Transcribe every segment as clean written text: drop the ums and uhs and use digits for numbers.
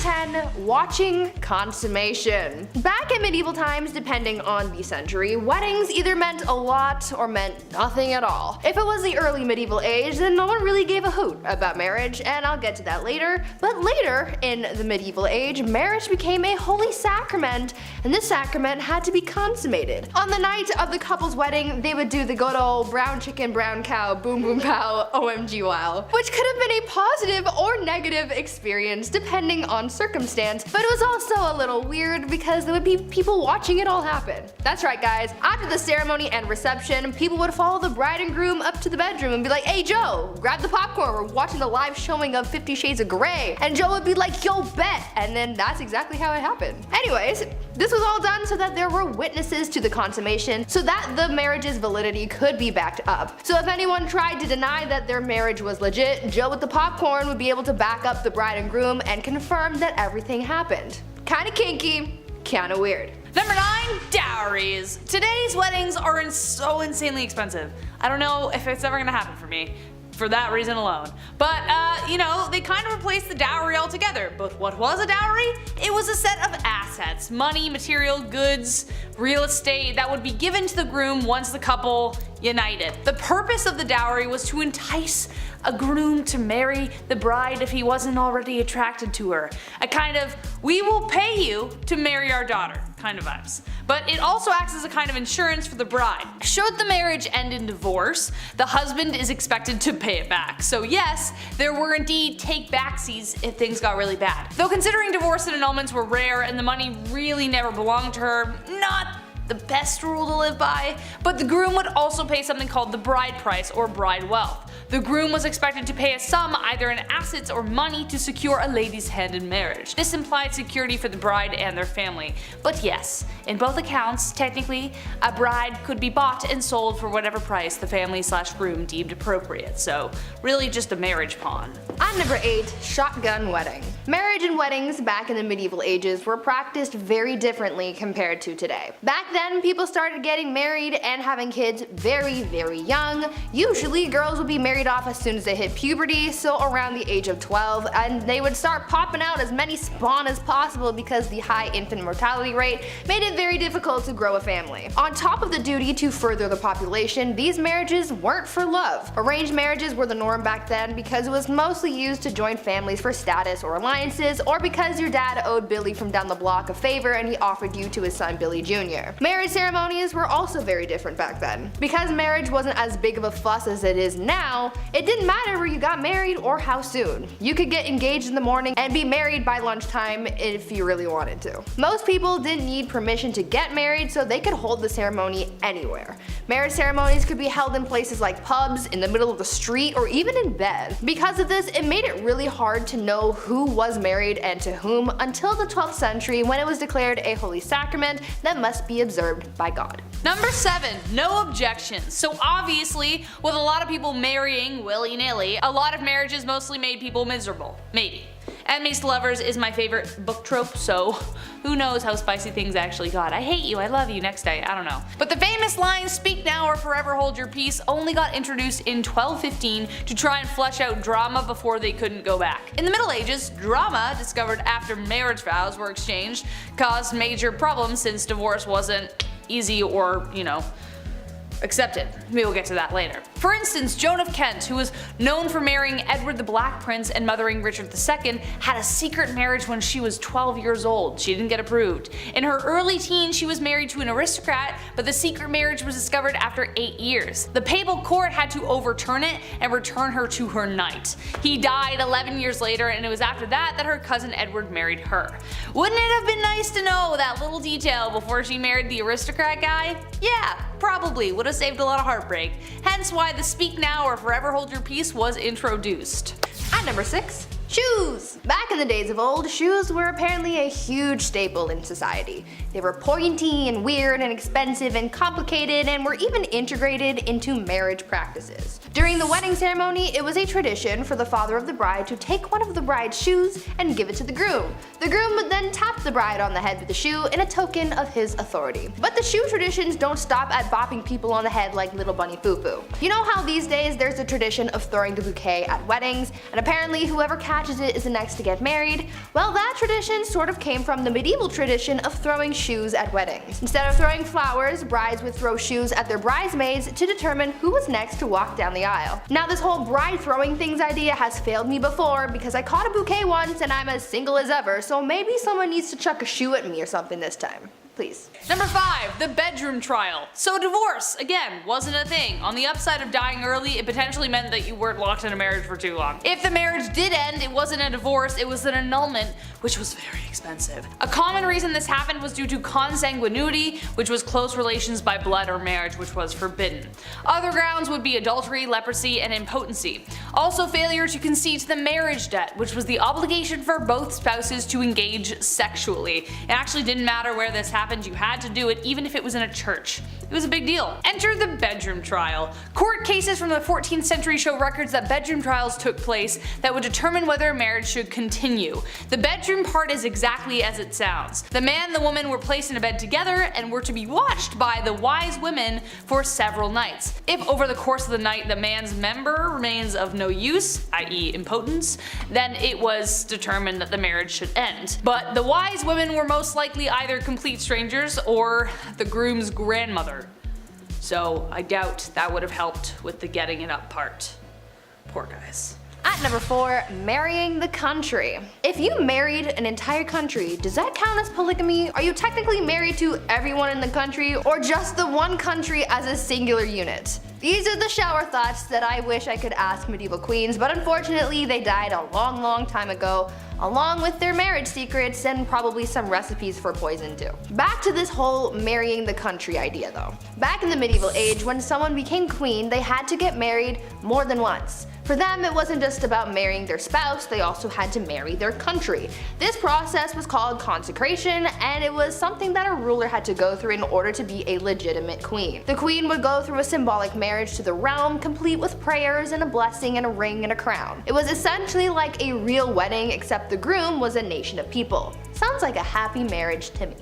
10, watching consummation. Back in medieval times, depending on the century, weddings either meant a lot or meant nothing at all. If it was the early medieval age, then no one really gave a hoot about marriage, and I'll get to that later. But later, in the medieval age, marriage became a holy sacrament, and this sacrament had to be consummated. On the night of the couple's wedding, they would do the good old brown chicken, brown cow, boom boom pow, OMG wow, which could have been a positive or negative experience depending on circumstance, but it was also a little weird because there would be people watching it all happen. That's right guys, after the ceremony and reception, people would follow the bride and groom up to the bedroom and be like, hey Joe, grab the popcorn, we're watching the live showing of 50 Shades of Grey. And Joe would be like, yo bet, and then that's exactly how it happened. Anyways, this was all done so that there were witnesses to the consummation, so that the marriage's validity could be backed up. So if anyone tried to deny that their marriage was legit, Joe with the popcorn would be able to back up the bride and groom and confirm that everything happened. Kinda kinky, kinda weird. Number 9, dowries. Today's weddings are so insanely expensive. I don't know if it's ever gonna happen for me, for that reason alone. But, you know, they kind of replaced the dowry altogether. But what was a dowry? It was a set of assets, money, material, goods, real estate that would be given to the groom once the couple united. The purpose of the dowry was to entice a groom to marry the bride if he wasn't already attracted to her. A kind of, we will pay you to marry our daughter kind of vibes. But it also acts as a kind of insurance for the bride. Should the marriage end in divorce, the husband is expected to pay it back. So yes, there were indeed take-backsies if things got really bad. Though considering divorce and annulments were rare and the money really never belonged to her, not the best rule to live by, but the groom would also pay something called the bride price or bride wealth. The groom was expected to pay a sum either in assets or money to secure a lady's hand in marriage. This implied security for the bride and their family. But yes, in both accounts, technically, a bride could be bought and sold for whatever price the family/groom deemed appropriate, so really just a marriage pawn. On number 8, shotgun wedding. Marriage and weddings back in the medieval ages were practiced very differently compared to today. Back then, people started getting married and having kids very, very young. Usually, girls would be married off as soon as they hit puberty, so around the age of 12, and they would start popping out as many spawn as possible because the high infant mortality rate made it very difficult to grow a family. On top of the duty to further the population, these marriages weren't for love. Arranged marriages were the norm back then because it was mostly used to join families for status or alliances, or because your dad owed Billy from down the block a favor and he offered you to his son Billy Jr. Marriage ceremonies were also very different back then. Because marriage wasn't as big of a fuss as it is now, it didn't matter where you got married or how soon. You could get engaged in the morning and be married by lunchtime if you really wanted to. Most people didn't need permission to get married, so they could hold the ceremony anywhere. Marriage ceremonies could be held in places like pubs, in the middle of the street, or even in bed. Because of this, it made it really hard to know who was married and to whom until the 12th century, when it was declared a holy sacrament that must be observed by God. Number 7, no objections. So obviously, with a lot of people marrying willy-nilly, a lot of marriages mostly made people miserable. Maybe. Enemies to lovers is my favorite book trope, so who knows how spicy things actually got. I hate you, I love you, next day, I don't know. But the famous line, speak now or forever hold your peace, only got introduced in 1215 to try and flesh out drama before they couldn't go back. In the Middle Ages, drama, discovered after marriage vows were exchanged, caused major problems since divorce wasn't easy or, you know, accepted. We will get to that later. For instance, Joan of Kent, who was known for marrying Edward the Black Prince and mothering Richard II, had a secret marriage when she was 12 years old. She didn't get approved. In her early teens, she was married to an aristocrat, but the secret marriage was discovered after 8 years. The papal court had to overturn it and return her to her knight. He died 11 years later, and it was after that that her cousin Edward married her. Wouldn't it have been nice to know that little detail before she married the aristocrat guy? Yeah, probably would have saved a lot of heartbreak, hence why the speak now or forever hold your peace was introduced. At number 6, shoes! Back in the days of old, shoes were apparently a huge staple in society. They were pointy and weird and expensive and complicated and were even integrated into marriage practices. During the wedding ceremony, it was a tradition for the father of the bride to take one of the bride's shoes and give it to the groom. The groom would then then tapped the bride on the head with the shoe in a token of his authority. But the shoe traditions don't stop at bopping people on the head like little bunny foo-foo. You know how these days there's a tradition of throwing the bouquet at weddings, and apparently whoever catches it is the next to get married? Well, that tradition sort of came from the medieval tradition of throwing shoes at weddings. Instead of throwing flowers, brides would throw shoes at their bridesmaids to determine who was next to walk down the aisle. Now this whole bride throwing things idea has failed me before because I caught a bouquet once and I'm as single as ever, so maybe someone needs to chuck a shoe at me or something this time. Please. Number 5, the bedroom trial. So divorce, again, wasn't a thing. On the upside of dying early, it potentially meant that you weren't locked in a marriage for too long. If the marriage did end, it wasn't a divorce, it was an annulment, which was very expensive. A common reason this happened was due to consanguinity, which was close relations by blood or marriage, which was forbidden. Other grounds would be adultery, leprosy, and impotency. Also failure to concede to the marriage debt, which was the obligation for both spouses to engage sexually. It actually didn't matter where this happened, you had to do it even if it was in a church. It was a big deal. Enter the bedroom trial. Court cases from the 14th century show records that bedroom trials took place that would determine whether a marriage should continue. The bedroom part is exactly as it sounds. The man and the woman were placed in a bed together and were to be watched by the wise women for several nights. If over the course of the night the man's member remains of no use, i.e. impotence, then it was determined that the marriage should end. But the wise women were most likely either complete strangers or the groom's grandmother. So I doubt that would have helped with the getting it up part. Poor guys. At number 4, marrying the country. If you married an entire country, does that count as polygamy? Are you technically married to everyone in the country, or just the one country as a singular unit? These are the shower thoughts that I wish I could ask medieval queens, but unfortunately they died a long time ago, along with their marriage secrets and probably some recipes for poison too. Back to this whole marrying the country idea though. Back in the medieval age, when someone became queen, they had to get married more than once. For them, it wasn't just about marrying their spouse, they also had to marry their country. This process was called consecration, and it was something that a ruler had to go through in order to be a legitimate queen. The queen would go through a symbolic marriage to the realm, complete with prayers and a blessing and a ring and a crown. It was essentially like a real wedding, except the groom was a nation of people. Sounds like a happy marriage to me.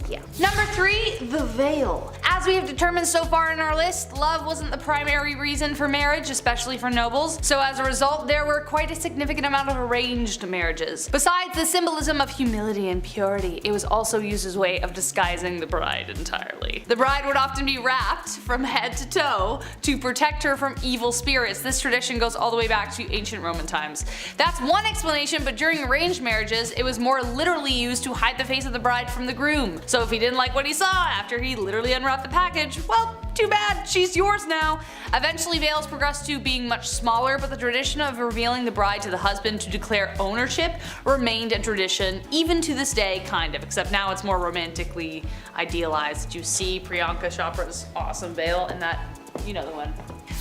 Yeah. Number 3, the veil. As we have determined so far in our list, love wasn't the primary reason for marriage, especially for nobles, so as a result there were quite a significant amount of arranged marriages. Besides the symbolism of humility and purity, it was also used as a way of disguising the bride entirely. The bride would often be wrapped from head to toe to protect her from evil spirits. This tradition goes all the way back to ancient Roman times. That's one explanation, but during arranged marriages, it was more literally used to hide the face of the bride from the groom. So if he didn't like what he saw after he literally unwrapped the package, well, too bad, she's yours now. Eventually veils progressed to being much smaller, but the tradition of revealing the bride to the husband to declare ownership remained a tradition even to this day, kind of, except now it's more romantically idealized. Did you see Priyanka Chopra's awesome veil in that? You know the one.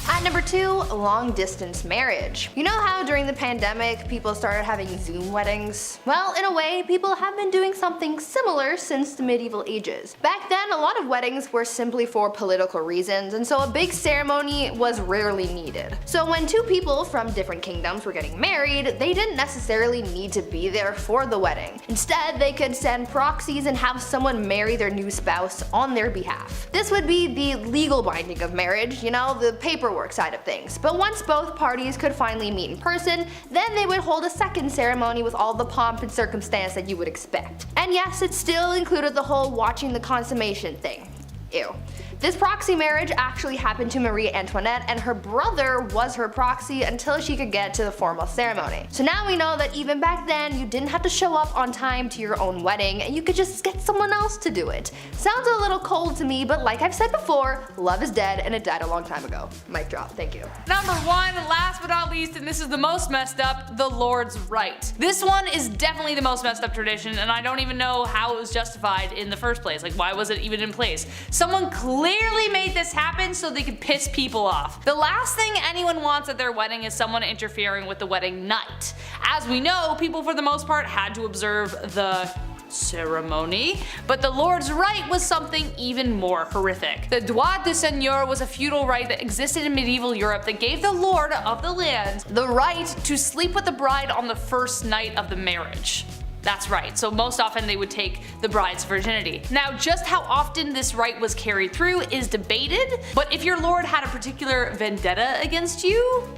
At number 2, long distance marriage. You know how during the pandemic people started having Zoom weddings? Well, in a way, people have been doing something similar since the medieval ages. Back then, a lot of weddings were simply for political reasons, and so a big ceremony was rarely needed. So when two people from different kingdoms were getting married, they didn't necessarily need to be there for the wedding. Instead, they could send proxies and have someone marry their new spouse on their behalf. This would be the legal binding of marriage, you know, the paperwork side of things. But once both parties could finally meet in person, then they would hold a second ceremony with all the pomp and circumstance that you would expect. And yes, it still included the whole watching the consummation thing. Ew. This proxy marriage actually happened to Marie Antoinette, and her brother was her proxy until she could get to the formal ceremony. So now we know that even back then, you didn't have to show up on time to your own wedding, and you could just get someone else to do it. Sounds a little cold to me, but like I've said before, love is dead and it died a long time ago. Mic drop, thank you. Number 1, last but not least, and this is the most messed up, the Lord's Right. This one is definitely the most messed up tradition, and I don't even know how it was justified in the first place. Like, why was it even in place? Someone clearly made this happen so they could piss people off. The last thing anyone wants at their wedding is someone interfering with the wedding night. As we know, people for the most part had to observe the ceremony, but the Lord's Right was something even more horrific. The droit de seigneur was a feudal right that existed in medieval Europe that gave the lord of the land the right to sleep with the bride on the first night of the marriage. That's right, so most often they would take the bride's virginity. Now, just how often this rite was carried through is debated, but if your lord had a particular vendetta against you,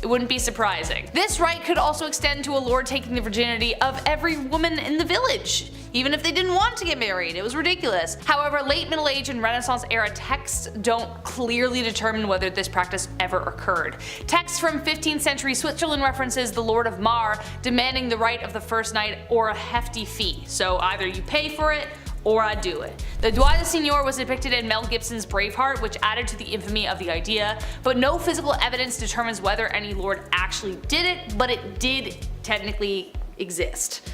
it wouldn't be surprising. This rite could also extend to a lord taking the virginity of every woman in the village, even if they didn't want to get married. It was ridiculous. However, late Middle Age and Renaissance era texts don't clearly determine whether this practice ever occurred. Texts from 15th century Switzerland references the Lord of Mar demanding the rite of the first night or a hefty fee, so either you pay for it or I do it. The Droit de Seigneur was depicted in Mel Gibson's Braveheart, which added to the infamy of the idea, but no physical evidence determines whether any lord actually did it, but it did technically exist.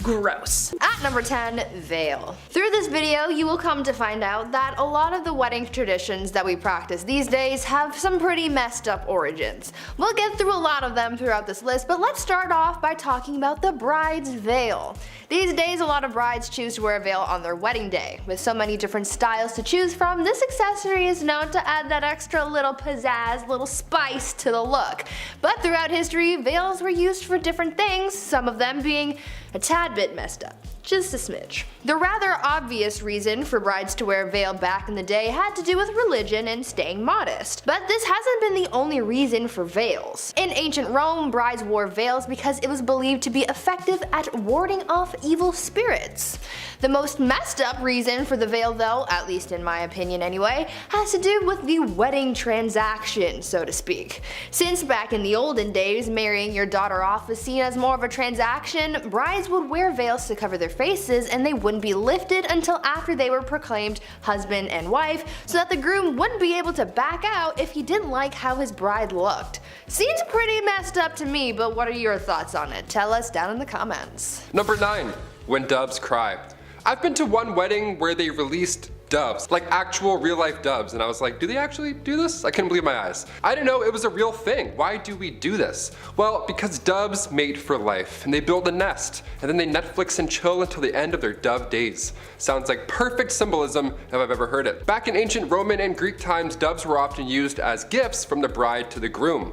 Gross. At number 10, veil. Through this video, you will come to find out that a lot of the wedding traditions that we practice these days have some pretty messed up origins. We'll get through a lot of them throughout this list, but let's start off by talking about the bride's veil. These days, a lot of brides choose to wear a veil on their wedding day. With so many different styles to choose from, this accessory is known to add that extra little pizzazz, little spice to the look. But throughout history, veils were used for different things, some of them being a tad bit messed up. Just a smidge. The rather obvious reason for brides to wear a veil back in the day had to do with religion and staying modest. But this hasn't been the only reason for veils. In ancient Rome, brides wore veils because it was believed to be effective at warding off evil spirits. The most messed up reason for the veil though, at least in my opinion anyway, has to do with the wedding transaction, so to speak. Since back in the olden days, marrying your daughter off was seen as more of a transaction, brides would wear veils to cover their faces and they wouldn't be lifted until after they were proclaimed husband and wife, so that the groom wouldn't be able to back out if he didn't like how his bride looked. Seems pretty messed up to me, but what are your thoughts on it? Tell us down in the comments. Number 9. When doves cry. I've been to one wedding where they released doves, like actual real life doves, and I was like, do they actually do this? I couldn't believe my eyes. I didn't know it was a real thing. Why do we do this? Well, because doves mate for life, and they build a nest, and then they Netflix and chill until the end of their dove days. Sounds like perfect symbolism if I've ever heard it. Back in ancient Roman and Greek times, doves were often used as gifts from the bride to the groom.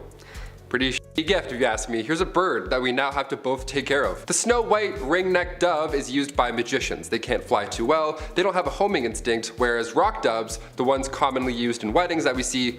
Pretty shitty gift if you ask me. Here's a bird that we now have to both take care of. The snow white ring-necked dove is used by magicians. They can't fly too well, they don't have a homing instinct, whereas rock doves, the ones commonly used in weddings that we see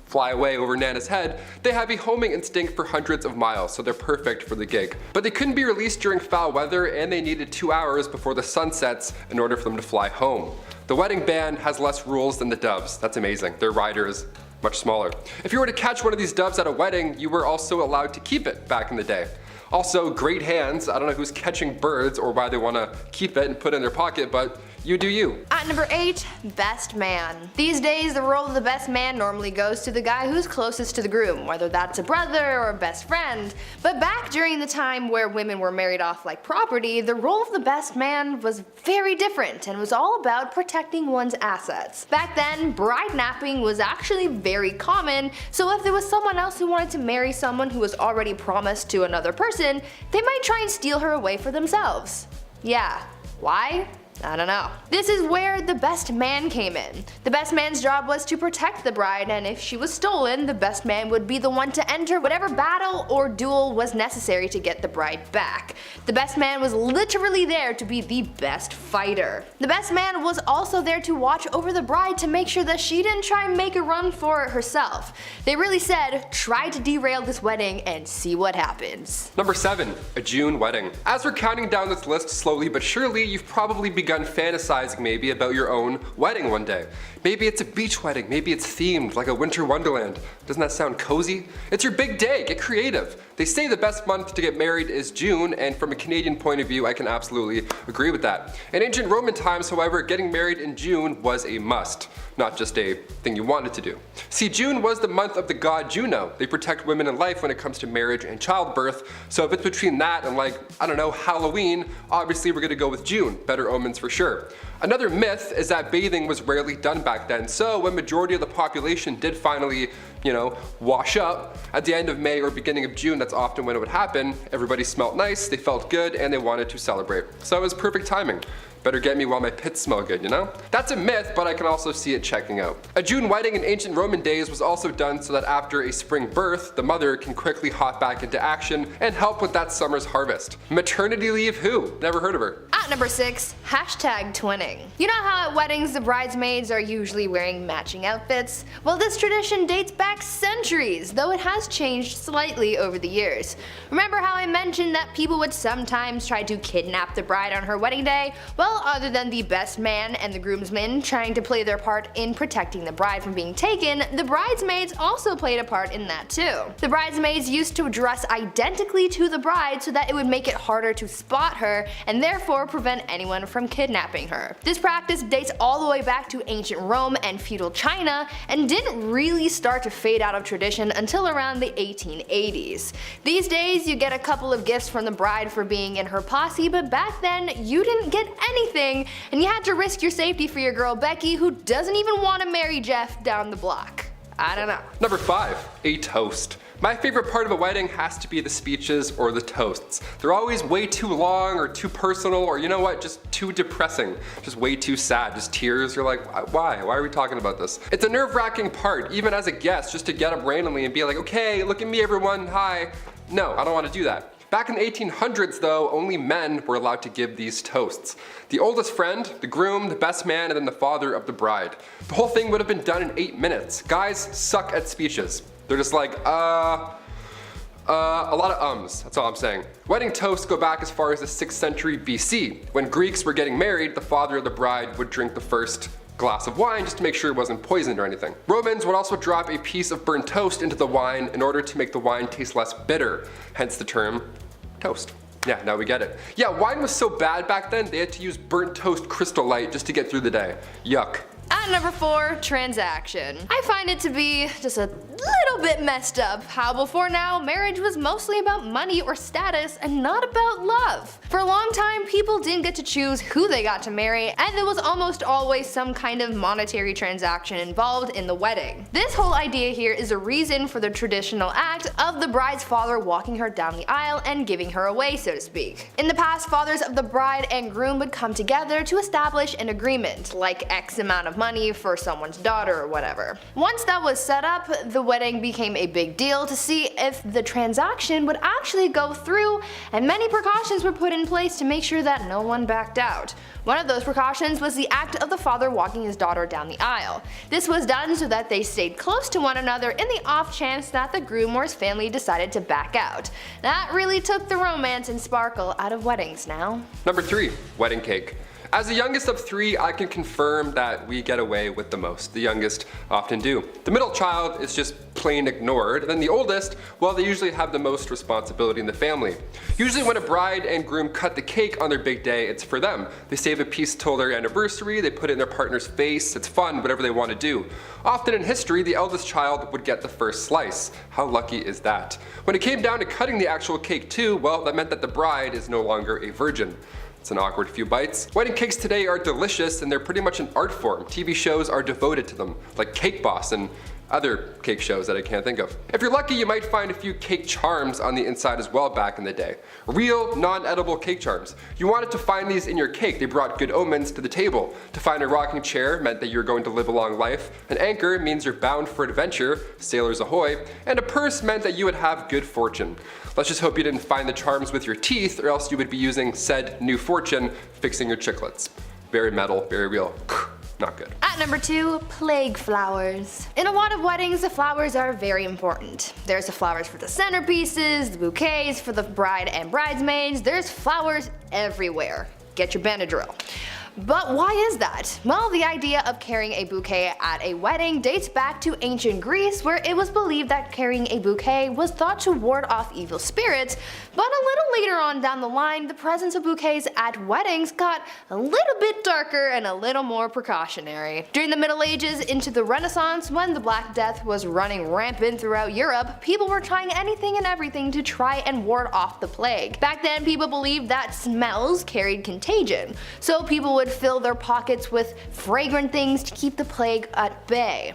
fly away over Nana's head, they have a homing instinct for hundreds of miles, so they're perfect for the gig. But they couldn't be released during foul weather, and they needed 2 hours before the sun sets in order for them to fly home. The wedding band has less rules than the doves. That's amazing. Their rider is much smaller. If you were to catch one of these doves at a wedding, you were also allowed to keep it back in the day. Also, great hands. I don't know who's catching birds or why they want to keep it and put it in their pocket, but you do you. At number 8, best man. These days, the role of the best man normally goes to the guy who's closest to the groom, whether that's a brother or a best friend. But back during the time where women were married off like property, the role of the best man was very different and was all about protecting one's assets. Back then, bride napping was actually very common, so if there was someone else who wanted to marry someone who was already promised to another person, they might try and steal her away for themselves. Yeah, why? I don't know. This is where the best man came in. The best man's job was to protect the bride, and if she was stolen, the best man would be the one to enter whatever battle or duel was necessary to get the bride back. The best man was literally there to be the best fighter. The best man was also there to watch over the bride to make sure that she didn't try and make a run for it herself. They really said, try to derail this wedding and see what happens. Number 7, a June wedding. As we're counting down this list slowly but surely, you've probably begun fantasizing maybe about your own wedding one day. Maybe it's a beach wedding, maybe it's themed like a winter wonderland. Doesn't that sound cozy? It's your big day, get creative. They say the best month to get married is June, and from a Canadian point of view, I can absolutely agree with that. In ancient Roman times, however, getting married in June was a must, not just a thing you wanted to do. See, June was the month of the god Juno. They protect women in life when it comes to marriage and childbirth, so if it's between that and like, I don't know, Halloween, obviously we're gonna go with June. Better omens for sure. Another myth is that bathing was rarely done back then, so when majority of the population did finally wash up. At the end of May or beginning of June, that's often when it would happen. Everybody smelled nice, they felt good, and they wanted to celebrate. So it was perfect timing. Better get me while my pits smell good, That's a myth, but I can also see it checking out. A June wedding in ancient Roman days was also done so that after a spring birth, the mother can quickly hop back into action and help with that summer's harvest. Maternity leave who? Never heard of her. At number 6, hashtag twinning. You know how at weddings the bridesmaids are usually wearing matching outfits? Well, this tradition dates back centuries, though it has changed slightly over the years. Remember how I mentioned that people would sometimes try to kidnap the bride on her wedding day? Well, other than the best man and the groomsmen trying to play their part in protecting the bride from being taken, the bridesmaids also played a part in that too. The bridesmaids used to dress identically to the bride so that it would make it harder to spot her and therefore prevent anyone from kidnapping her. This practice dates all the way back to ancient Rome and feudal China and didn't really start to fade out of tradition until around the 1880s. These days you get a couple of gifts from the bride for being in her posse, but back then you didn't get anything and you had to risk your safety for your girl Becky, who doesn't even want to marry Jeff down the block. I don't know. Number 5, a toast. My favorite part of a wedding has to be the speeches or the toasts. They're always way too long or too personal or just too depressing. Just way too sad, just tears. You're like, why? Why are we talking about this? It's a nerve-wracking part, even as a guest, just to get up randomly and be like, okay, look at me everyone, hi. No, I don't want to do that. Back in the 1800s though, only men were allowed to give these toasts. The oldest friend, the groom, the best man, and then the father of the bride. The whole thing would have been done in 8 minutes. Guys suck at speeches. They're just like, a lot of ums, that's all I'm saying. Wedding toasts go back as far as the 6th century BC. When Greeks were getting married, the father of the bride would drink the first glass of wine just to make sure it wasn't poisoned or anything. Romans would also drop a piece of burnt toast into the wine in order to make the wine taste less bitter, hence the term toast. Yeah, now we get it. Yeah, wine was so bad back then they had to use burnt toast Crystal Light just to get through the day. Yuck. At number 4, transaction. I find it to be just a little bit messed up how before now marriage was mostly about money or status and not about love. For a long time people didn't get to choose who they got to marry, and there was almost always some kind of monetary transaction involved in the wedding. This whole idea here is a reason for the traditional act of the bride's father walking her down the aisle and giving her away, so to speak. In the past, fathers of the bride and groom would come together to establish an agreement, like X amount of money for someone's daughter or whatever. Once that was set up, the wedding became a big deal to see if the transaction would actually go through, and many precautions were put in place to make sure that no one backed out. One of those precautions was the act of the father walking his daughter down the aisle. This was done so that they stayed close to one another in the off chance that the groom or his family decided to back out. That really took the romance and sparkle out of weddings now. Number 3, wedding cake. As the youngest of 3, I can confirm that we get away with the most. The youngest often do. The middle child is just plain ignored, and then the oldest, well, they usually have the most responsibility in the family. Usually when a bride and groom cut the cake on their big day, it's for them. They save a piece till their anniversary, they put it in their partner's face, it's fun, whatever they want to do. Often in history, the eldest child would get the first slice. How lucky is that? When it came down to cutting the actual cake too, well, that meant that the bride is no longer a virgin. It's an awkward few bites. Wedding cakes today are delicious and they're pretty much an art form. TV shows are devoted to them, like Cake Boss and other cake shows that I can't think of. If you're lucky, you might find a few cake charms on the inside as well back in the day. Real, non-edible cake charms. You wanted to find these in your cake. They brought good omens to the table. To find a rocking chair meant that you're going to live a long life. An anchor means you're bound for adventure, sailors ahoy. And a purse meant that you would have good fortune. Let's just hope you didn't find the charms with your teeth, or else you would be using said new fortune fixing your chiclets. Very metal, very real. Not good. At number 2, plague flowers. In a lot of weddings, the flowers are very important. There's the flowers for the centerpieces, the bouquets for the bride and bridesmaids, there's flowers everywhere. Get your Benadryl. But why is that? Well, the idea of carrying a bouquet at a wedding dates back to ancient Greece, where it was believed that carrying a bouquet was thought to ward off evil spirits, but a little later on down the line, the presence of bouquets at weddings got a little bit darker and a little more precautionary. During the Middle Ages into the Renaissance, when the Black Death was running rampant throughout Europe, people were trying anything and everything to try and ward off the plague. Back then, people believed that smells carried contagion, so people would would fill their pockets with fragrant things to keep the plague at bay.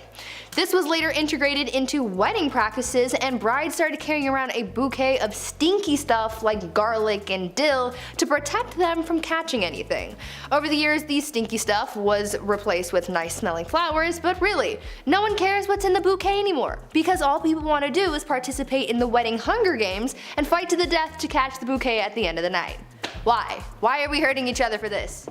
This was later integrated into wedding practices, and brides started carrying around a bouquet of stinky stuff like garlic and dill to protect them from catching anything. Over the years, these stinky stuff was replaced with nice smelling flowers, but really, no one cares what's in the bouquet anymore, because all people want to do is participate in the wedding Hunger Games and fight to the death to catch the bouquet at the end of the night. Why? Why are we hurting each other for this?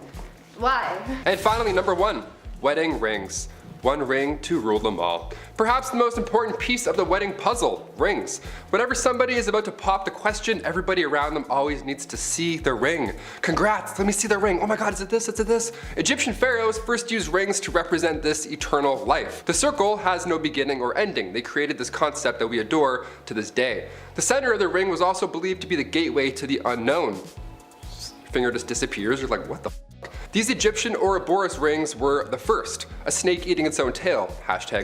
Why? And finally, number 1, wedding rings. One ring to rule them all. Perhaps the most important piece of the wedding puzzle, rings. Whenever somebody is about to pop the question, everybody around them always needs to see the ring. Congrats, let me see the ring. Oh my god, is it this? Is it this? Egyptian pharaohs first used rings to represent this eternal life. The circle has no beginning or ending. They created this concept that we adore to this day. The center of the ring was also believed to be the gateway to the unknown. Finger just disappears, you're like, what the f? These Egyptian Ouroboros rings were the first, a snake eating its own tail,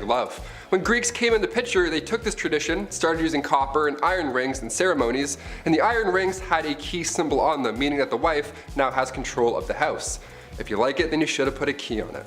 #love. When Greeks came in the picture, they took this tradition, started using copper and iron rings in ceremonies, and the iron rings had a key symbol on them, meaning that the wife now has control of the house. If you like it, then you should have put a key on it.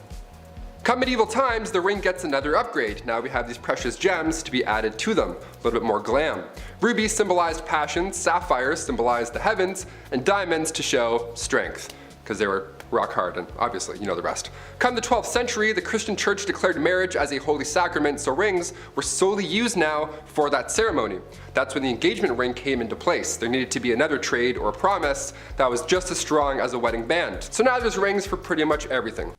Come medieval times, the ring gets another upgrade. Now we have these precious gems to be added to them, a little bit more glam. Rubies symbolized passion, sapphires symbolized the heavens, and diamonds to show strength, because they were rock hard, and obviously you know the rest. Come the 12th century, the Christian church declared marriage as a holy sacrament, so rings were solely used now for that ceremony. That's when the engagement ring came into place. There needed to be another trade or promise that was just as strong as a wedding band. So now there's rings for pretty much everything.